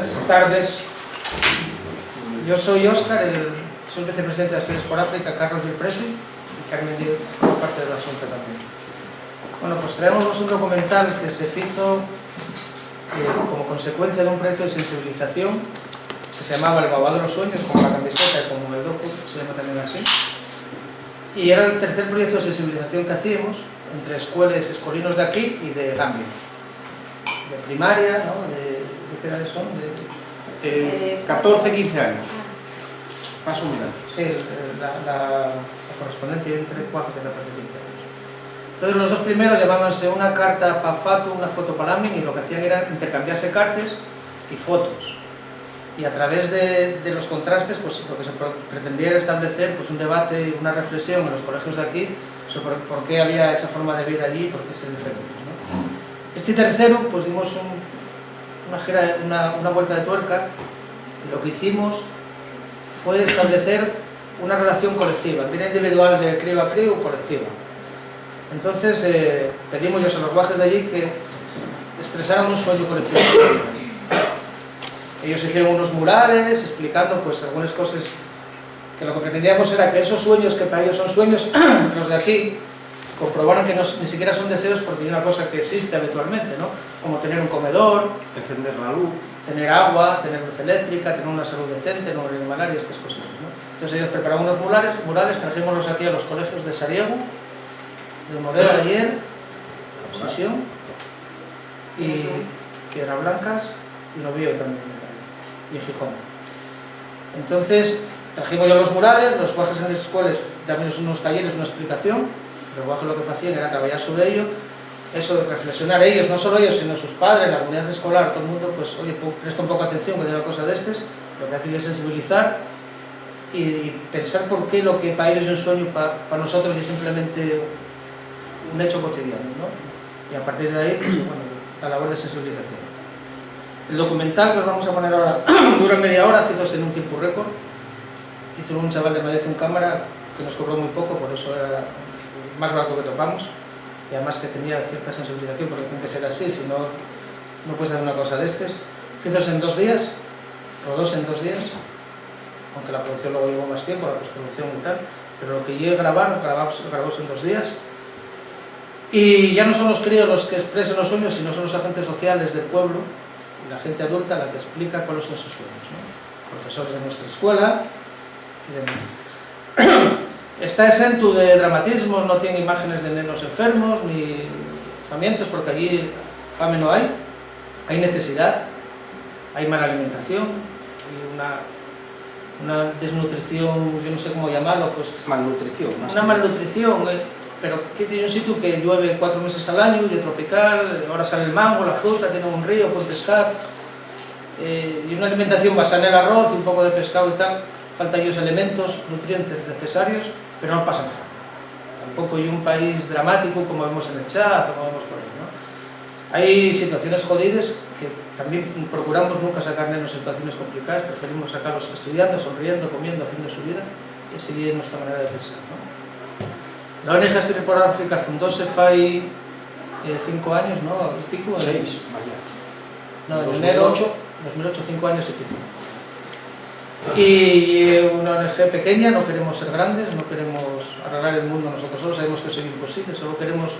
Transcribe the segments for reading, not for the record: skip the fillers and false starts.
Buenas tardes. Yo soy Óscar, soy el vicepresidente de Acciones por África, Carlos Vilpresi, y Carmen Díaz forma parte de la Asunta también. Bueno, pues traemos un documental que se hizo como consecuencia de un proyecto de sensibilización que se llamaba El Baobab de los Sueños, como la camiseta y como el docu, se llama también así. Y era el tercer proyecto de sensibilización que hacíamos entre escolinos de aquí y de Gambia. De primaria, ¿no? ¿De qué edades son? 14, 15 años, más o menos. Sí, la correspondencia entre cuajes de 14 y 15 años. Entonces los dos primeros llamábanse una carta pa fatu, una foto para Lamin, y lo que hacían era intercambiarse cartas y fotos. Y a través de los contrastes, pues lo que se pretendía era establecer pues, un debate, una reflexión en los colegios de aquí sobre por qué había esa forma de vida allí y por qué se diferencias, ¿no? Este tercero, pues dimos una vuelta de tuerca, y lo que hicimos fue establecer una relación colectiva, en vez individual de crío a crío, colectiva. Entonces pedimos a los guajes de allí que expresaran un sueño colectivo. Ellos hicieron unos murales explicando pues algunas cosas que lo que pretendíamos era que esos sueños que para ellos son sueños, los de aquí comprobaran que ni siquiera son deseos porque hay una cosa que existe habitualmente, ¿no? Como tener un comedor, encender la luz, tener agua, tener luz eléctrica, tener una salud decente, no morir de malaria, estas cosas, ¿no? Entonces ellos prepararon unos murales, trajimoslos aquí a los colegios de Sariego, de Moreda ayer, Obsesión y Piedra Blancas y Novío también, y Gijón. Entonces trajimos ya los murales, los guajes en las escuelas también son unos talleres, una explicación. Los guajes lo que hacían era trabajar sobre ello, eso, reflexionar ellos, no solo ellos, sino sus padres, la comunidad escolar, todo el mundo, pues oye, presta un poco atención que tiene una cosa de estas, lo que hay que sensibilizar y pensar por qué lo que para ellos es un sueño, para nosotros es simplemente un hecho cotidiano, ¿no? Y a partir de ahí, pues bueno, la labor de sensibilización. El documental que os vamos a poner ahora dura media hora, haciéndose en un tiempo récord. Hizo un chaval de Madrid en cámara que nos cobró muy poco, por eso era más barato que topamos, y además que tenía cierta sensibilización, porque tiene que ser así, si no, no puedes hacer una cosa de estos. Hizo en 2 días, o 2 en 2 días, aunque la producción luego llevó más tiempo, la postproducción y tal, pero lo que llegué a grabar, grabamos en 2 días. Y ya no son los críos los que expresan los sueños, sino son los agentes sociales del pueblo, y la gente adulta la que explica cuáles son sus sueños, ¿no? Profesores de nuestra escuela y demás. Está exento de dramatismos, no tiene imágenes de nenos enfermos ni famientos, porque allí fame no hay necesidad, hay mala alimentación, hay una desnutrición, yo no sé cómo llamarlo, pues malnutrición, una malnutrición, pero que un sitio que llueve 4 meses al año, y tropical, ahora sale el mango, la fruta, tiene un río, pueden pescar, y una alimentación basada en el arroz y un poco de pescado y tal. Faltan ellos elementos, nutrientes necesarios, pero no pasan fama. Tampoco hay un país dramático como vemos en el Chad o como vemos por ahí, ¿no? Hay situaciones jodidas que también procuramos nunca sacar en situaciones complicadas, preferimos sacarlos estudiando, sonriendo, comiendo, haciendo su vida, y así es nuestra manera de pensar, ¿no? La ONG Acciones por África fundóse fai 5 años, ¿no? ¿Y pico? 6, vaya. No, en enero 2008, 5 años y pico. Y una ONG pequeña, no queremos ser grandes, no queremos arreglar el mundo nosotros solos, sabemos que eso es imposible, solo queremos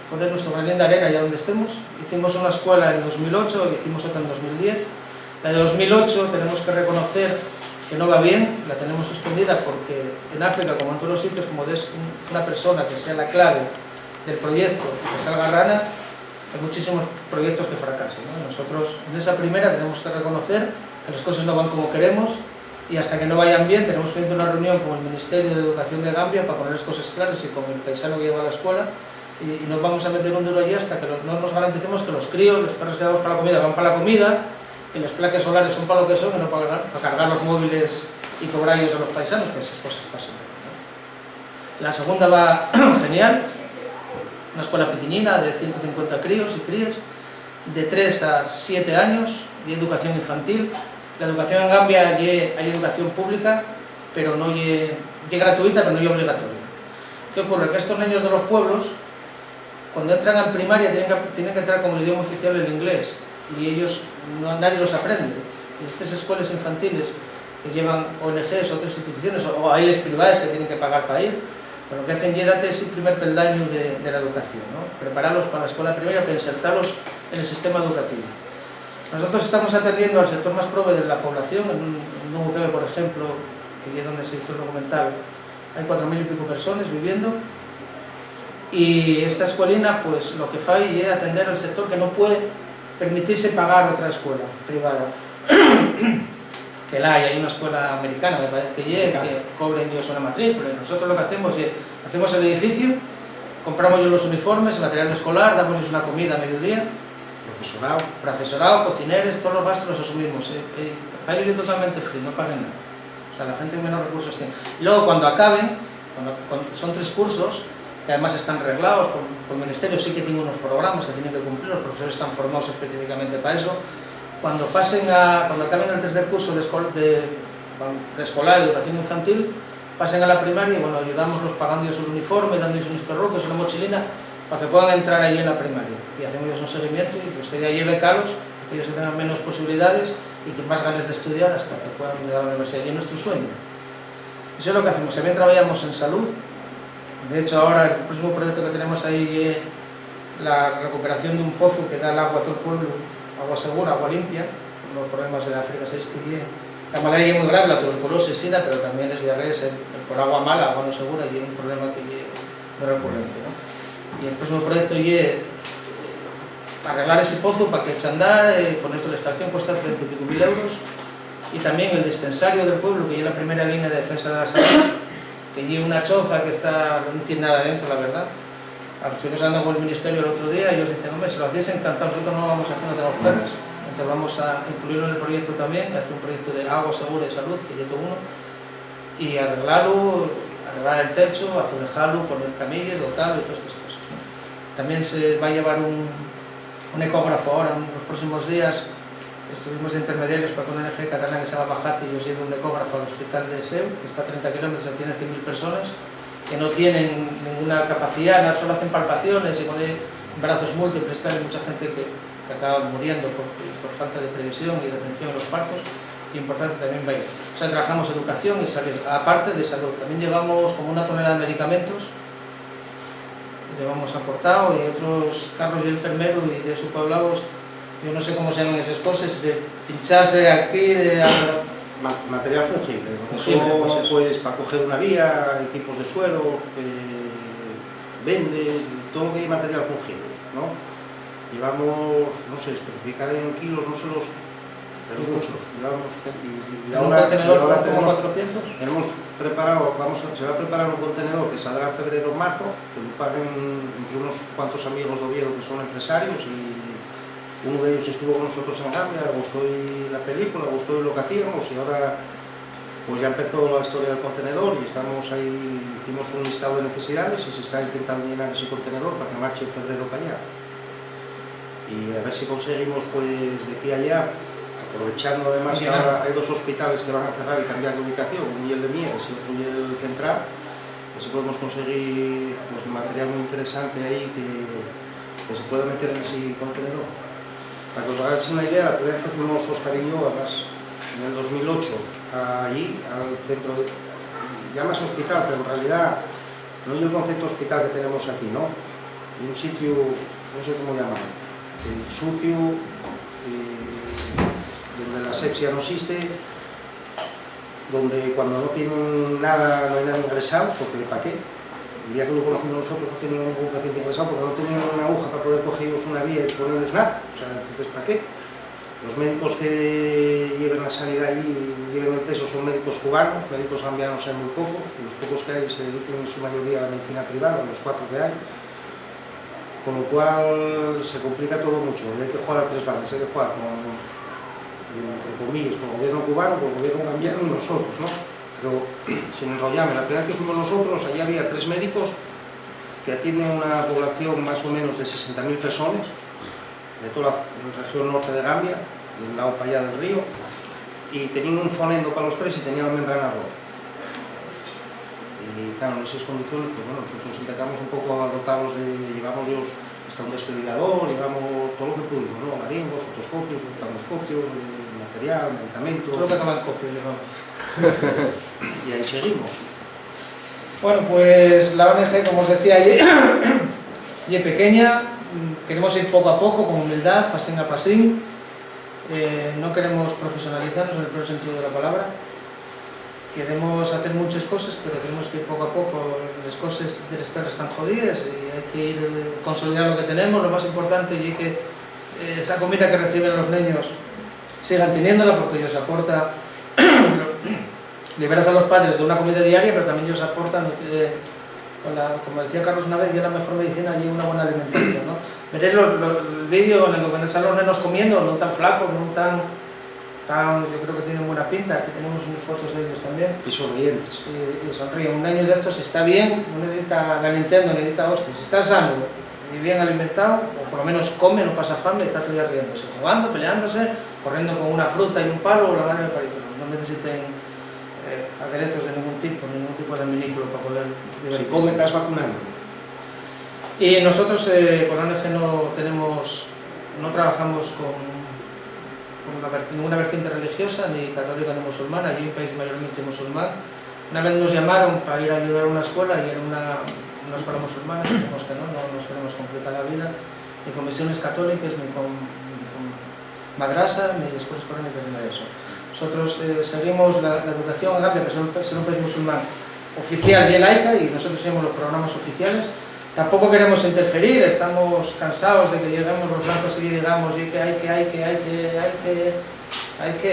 poner nuestro granito de arena allá donde estemos. Hicimos una escuela en 2008 y hicimos otra en 2010. La de 2008 tenemos que reconocer que no va bien, la tenemos suspendida porque en África, como en todos los sitios, como es una persona que sea la clave del proyecto y que salga rana, hay muchísimos proyectos que fracasan, ¿no? Nosotros en esa primera tenemos que reconocer que las cosas no van como queremos, y hasta que no vayan bien tenemos pendiente una reunión con el Ministerio de Educación de Gambia para poner las cosas claras y con el paisano que lleva a la escuela, y nos vamos a meter un duro allí hasta que no nos garanticemos que los críos, los perros que damos para la comida van para la comida, que las placas solares son para lo que son, y no para cargar los móviles y cobrar ellos a los paisanos, que esas cosas pasan, ¿no? La segunda va genial, una escuela pequeñina de 150 críos y crías, de 3 a 7 años, de educación infantil. La educación en Gambia hay educación pública, pero no es gratuita, pero no es obligatoria. ¿Qué ocurre? Que estos niños de los pueblos, cuando entran en primaria, tienen que entrar como el idioma oficial el inglés, y ellos nadie los aprende. Y estas escuelas infantiles que llevan ONGs, otras instituciones, o ailes privadas que tienen que pagar para ir, pues lo que hacen es darte ese primer peldaño de la educación, ¿no? Prepararlos para la escuela primaria, para insertarlos en el sistema educativo. Nosotros estamos atendiendo al sector más pobre de la población. En un UPV, por ejemplo, que es donde se hizo el documental, hay 4.000 y pico personas viviendo, y esta escuelina, pues lo que fai es atender al sector que no puede permitirse pagar otra escuela privada. Que hay una escuela americana, me parece que cobren ellos una matrícula, y nosotros lo que hacemos es, hacemos el edificio, compramos los uniformes, el material escolar, damos una comida a mediodía, profesorado, cocineros, todos los gastos los asumimos, va a ir totalmente free, no paguen nada, o sea, la gente con menos recursos tiene. Y luego cuando acaben, cuando son 3 cursos, que además están reglados por el Ministerio, sí que tienen unos programas que tienen que cumplir, los profesores están formados específicamente para eso. Cuando acaben el tercer curso de preescolar, educación infantil, pasen a la primaria y bueno, ayudamos pagando ellos el uniforme, dándoles unos perrucos, una mochilina, para que puedan entrar ahí en la primaria. Y hacemos ellos un seguimiento y usted ya lleve calos, que ellos tengan menos posibilidades y que más ganas de estudiar hasta que puedan llegar a la universidad. Y es nuestro sueño. Eso es lo que hacemos. También trabajamos en salud. De hecho, ahora el próximo proyecto que tenemos ahí es la recuperación de un pozo que da el agua a todo el pueblo, agua segura, agua limpia, los problemas de la África 6 que la malaria es muy grave, la tuberculosis, SIDA, pero también es diarrea, por agua mala, agua no segura, y es un problema que es muy recurrente, ¿no? Y el próximo proyecto es arreglar ese pozo para que eche a andar, con esto la extracción cuesta 30 y pico mil euros, y también el dispensario del pueblo, que es la primera línea de defensa de la salud, que es una choza que no tiene nada dentro, la verdad. Estuvimos hablando con el ministerio el otro día y ellos dicen, hombre, si lo hacéis encantado, nosotros no lo vamos a hacer, no tenemos perros. Entonces vamos a incluirlo en el proyecto también, hacer un proyecto de agua segura y salud, que ya uno, y arreglarlo, arreglar el techo, azulejarlo, poner camillas, dotarlo y todas estas cosas, ¿no? También se va a llevar un ecógrafo ahora en los próximos días. Estuvimos de intermediarios para con una ONG catalana que se llama Bajati, y os lleva un ecógrafo al hospital de Seu, que está a 30 kilómetros, tiene 100.000 personas, que no tienen ninguna capacidad, solo hacen palpaciones y ponen brazos múltiples, hay mucha gente que acaba muriendo por falta de previsión y de atención a los partos, y importante también va a ir. O sea, trabajamos educación y salud, aparte de salud. También llevamos como 1 tonelada de medicamentos, llevamos aportado, y otros, Carlos y enfermero, y de su pueblo hablados, yo no sé cómo se llaman esas cosas, de pincharse aquí, material fungible, pues para coger una vía, equipos de suelo, vendes, todo lo que hay material fungible, ¿no? Llevamos, no sé, especificar en kilos, no sé los, pero muchos. Y ahora tenemos 400. Hemos preparado, se va a preparar un contenedor que saldrá en febrero o marzo, que lo paguen entre unos cuantos amigos de Oviedo que son empresarios, y uno de ellos estuvo con nosotros en Gambia, gustó la película, gustó lo que hacíamos, y ahora pues ya empezó la historia del contenedor y estamos ahí, hicimos un listado de necesidades y se está intentando llenar ese contenedor para que marche en febrero para allá. Y a ver si conseguimos, pues, de aquí a allá, aprovechando además que ahora hay 2 hospitales que van a cerrar y cambiar de ubicación, uno y el de Mieres y otro y el central, pues si podemos conseguir, pues, material muy interesante ahí que se pueda meter en ese contenedor. Para que os hagáis una idea, la primera vez que fuimos Óscar y yo, además, en el 2008, allí, al centro de... llamas hospital, pero en realidad no es el concepto hospital que tenemos aquí, ¿no? Y un sitio, no sé cómo llamarlo, sucio, donde la asepsia no existe, donde cuando no tienen nada, no hay nada ingresado, porque ¿para qué? El día que lo conocimos nosotros no tenían ningún paciente ingresado porque no tenían una aguja para poder cogerlos una vía y ponerles nada. O sea, entonces, ¿para qué? Los médicos que lleven la sanidad allí y lleven el peso son médicos cubanos, médicos gambianos hay muy pocos, y los pocos que hay se dedican en su mayoría a la medicina privada, los 4 que hay. Con lo cual se complica todo mucho, hay que jugar a 3 bandas, hay que jugar con, entre comillas, con el gobierno cubano, con el gobierno gambiano y nosotros, ¿no? Pero sin enrollarme, la primera que fuimos nosotros, allí había 3 médicos que atienden una población más o menos de 60.000 personas, de toda la región norte de Gambia, del lado para allá del río, y tenían un fonendo para los 3 y tenían la membrana rota. Y claro, en esas condiciones, pues bueno, nosotros empezamos un poco a dotarlos de, llevamos ellos, hasta un desfibrilador, llevamos todo lo que pudimos, ¿no? Laringos, otoscopios, octanoscopios, material, medicamentos... Todo lo que acaban copios, llevamos. Y ahí seguimos. Bueno, pues la ONG, como os decía, es pequeña, queremos ir poco a poco, con humildad, pasín a pasín, no queremos profesionalizarnos en el peor sentido de la palabra, queremos hacer muchas cosas, pero tenemos que ir poco a poco, las cosas de las perras están jodidas y hay que ir consolidar lo que tenemos, lo más importante es que esa comida que reciben los niños sigan teniéndola porque ellos aporta, liberas a los padres de una comida diaria, pero también ellos aportan, como decía Carlos una vez, y la mejor medicina y una buena alimentación, ¿no? Veréis el vídeo en el que están los nenos comiendo, no tan flacos, no tan, yo creo que tienen buena pinta, aquí tenemos unas fotos de ellos también. Y sonrientes. Y sonríen. Un niño de estos, si está bien, no necesita la Nintendo, necesita hostia. Si está sano y bien alimentado, o por lo menos come, no pasa fame, está todo el día riéndose, jugando, peleándose, corriendo con una fruta y un palo o la madre del parido. No necesiten aderezos de ningún tipo de adminículo para poder divertirse. Si come, estás vacunando. Y nosotros, por ONG, no trabajamos con ninguna vertiente religiosa, ni católica ni musulmana, allí un país mayormente musulmán. Una vez nos llamaron para ir a ayudar a una escuela y era una escuela musulmana, y dijimos que no nos queremos complicar la vida, ni con misiones católicas, ni con madrasa, ni escuelas coránicas, ni nada de eso. Nosotros seguimos la educación en Gambia, que es un país musulmán oficial y laica, y nosotros seguimos los programas oficiales. Tampoco queremos interferir, estamos cansados de que lleguemos los blancos y digamos y que hay que,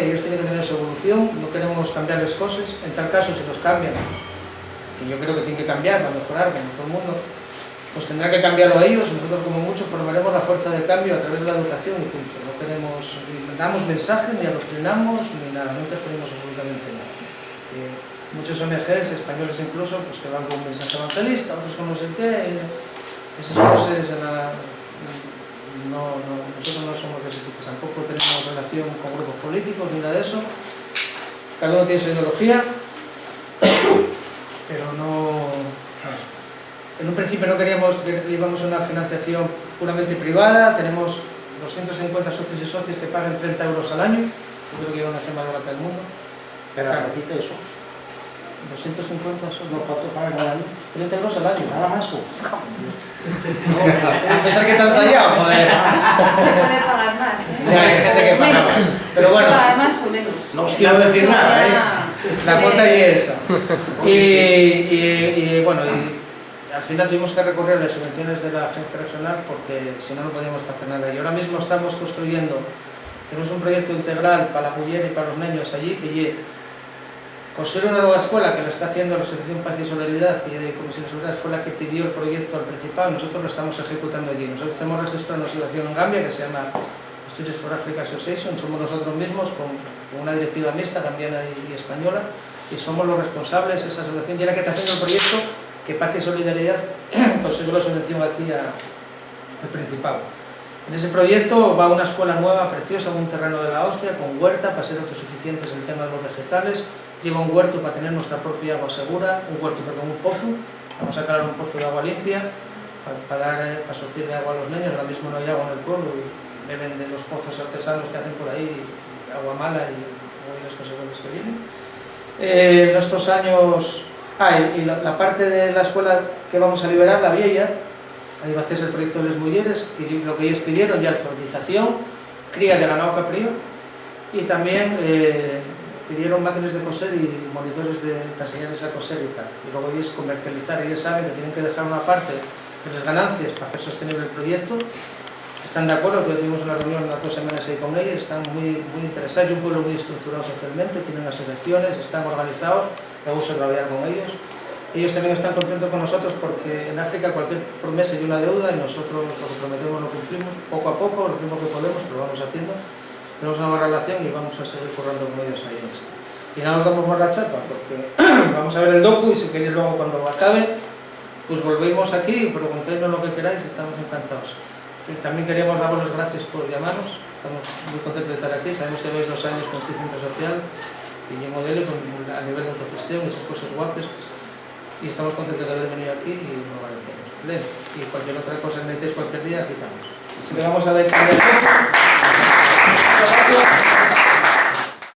ellos tienen que tener su evolución, no queremos cambiarles cosas, en tal caso si los cambian, que yo creo que tienen que cambiar para mejorar como todo el mundo, pues tendrán que cambiarlo ellos, nosotros como mucho formaremos la fuerza de cambio a través de la educación y punto, no queremos, ni damos mensajes, ni adoctrinamos, ni nada, no interferimos absolutamente nada. Muchos ONGs, españoles incluso, pues que van con un mensaje evangelista, otros con no sé qué, esas cosas, nosotros no somos de ese tipo, tampoco tenemos relación con grupos políticos ni nada de eso, cada uno tiene su ideología, pero no, en un principio no queríamos, llevamos una financiación puramente privada, tenemos 250 socios y socios que pagan 30 euros al año, yo creo que era una gema de del mundo. Pero repite eso. 250 son. No, ¿cuánto pagan al año? 30 euros al año. Nada más. A pesar que te has ensayado, joder. Se puede pagar más, ¿eh? Sí, hay gente que paga más. Pero bueno. Se puede pagar más o menos. No os quiero decir nada, ¿eh? La cuota es esa. Y bueno, al final tuvimos que recurrir a las subvenciones de la agencia regional porque si no, no podíamos hacer nada. Y ahora mismo estamos construyendo, tenemos un proyecto integral para la mujer y para los niños allí que construir una nueva escuela que lo está haciendo la Asociación Paz y Solidaridad, que de Comisión de Seguridad fue la que pidió el proyecto al Principado, nosotros lo estamos ejecutando allí. Nosotros tenemos registrado una asociación en Gambia que se llama Students for Africa Association, somos nosotros mismos con una directiva mixta, gambiana y española, y somos los responsables de esa asociación, y la que está haciendo el proyecto que Paz y Solidaridad consiguió la subvención aquí al Principado. En ese proyecto va una escuela nueva, preciosa, en un terreno de la hostia, con huerta, para ser autosuficientes en el tema de los vegetales. Lleva un huerto para tener nuestra propia agua segura, un pozo, vamos a crear un pozo de agua limpia para sortir de agua a los niños. Ahora mismo no hay agua en el pueblo y beben de los pozos artesanos que hacen por ahí, agua mala y las consecuencias que vienen. En estos años, y la parte de la escuela que vamos a liberar, la vieja, ahí va a hacerse el proyecto de las mujeres, que lo que ellos pidieron ya, alfabetización, cría de ganado caprío y también pidieron máquinas de coser y monitores para enseñarles a coser y tal. Y luego ellos comercializar, ellos saben que tienen que dejar una parte de las ganancias para hacer sostenible el proyecto. Están de acuerdo, que tuvimos una reunión las 2 semanas ahí con ellos, están muy interesados, es un pueblo muy estructurado socialmente, tienen asociaciones, están organizados, me gusta trabajar con ellos. Ellos también están contentos con nosotros porque en África cualquier promesa y una deuda y nosotros lo que prometemos lo cumplimos poco a poco, lo mismo que podemos, pero vamos haciendo. Tenemos una buena relación y vamos a seguir currando con ellos ahí en esto. Y no nos damos más la chapa porque vamos a ver el docu y si queréis luego cuando acabe, pues volvemos aquí y preguntéisnos lo que queráis, estamos encantados. Y también queríamos daros las gracias por llamarnos, estamos muy contentos de estar aquí, sabemos que habéis 2 años con este centro social, que yo modelo a nivel de autogestión y esas cosas guapas, y estamos contentos de haber venido aquí y lo agradecemos. y cualquier otra cosa que necesitéis cualquier día, aquí estamos. Así que vamos a ver